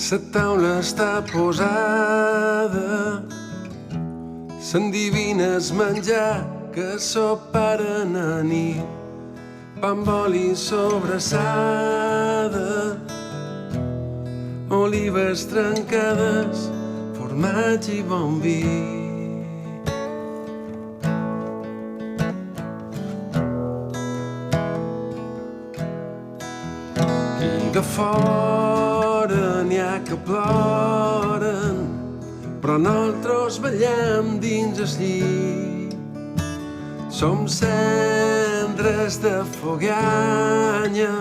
La taula està posada, s'endivina el menjar que soparen a nit. Pa amb oli sobrassada, olives trencades, formatge i bon vi. I de fora n'hi ha que ploren, però nosaltres ballem dins el llit. Som cendres de foganya,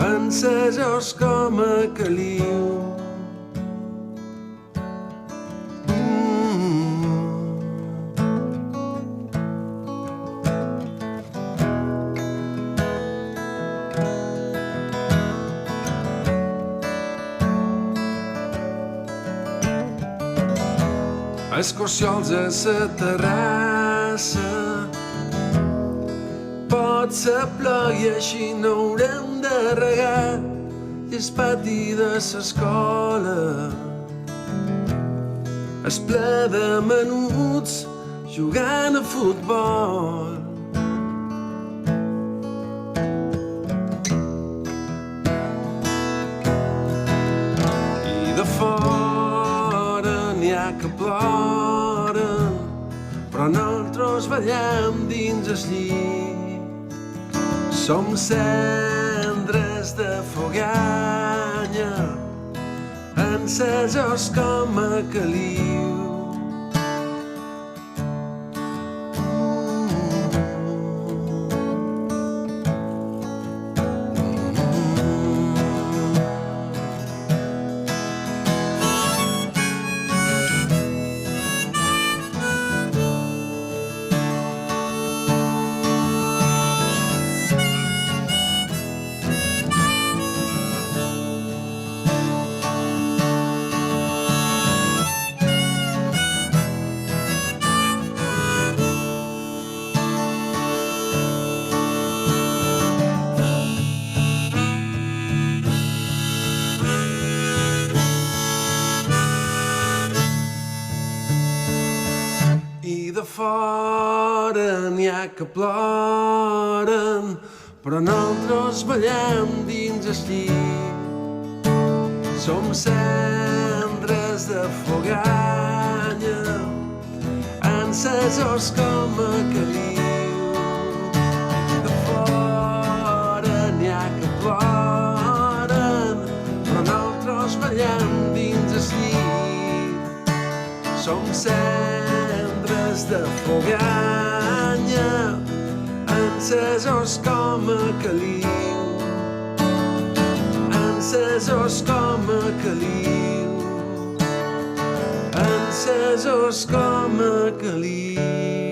encesos com a caliu. Escorciols a la terrassa, pot ser plor i així no haurem de regar. I el pati de l'escola és ple de menuts jugant a futbol. I de fora n'hi ha que ploren, però nosaltres ballem dins el llit. Som cendres de foganya, encesos com a caliu. I de fora n'hi ha que ploren, però nosaltres ballem dins el llit. Som cendres de foganya, encesos com a caliu. De fora n'hi ha que ploren, però nosaltres ballem dins el llit. Som cendres de foganya, encesos com a caliu. Encesos com a caliu. Encesos com a caliu.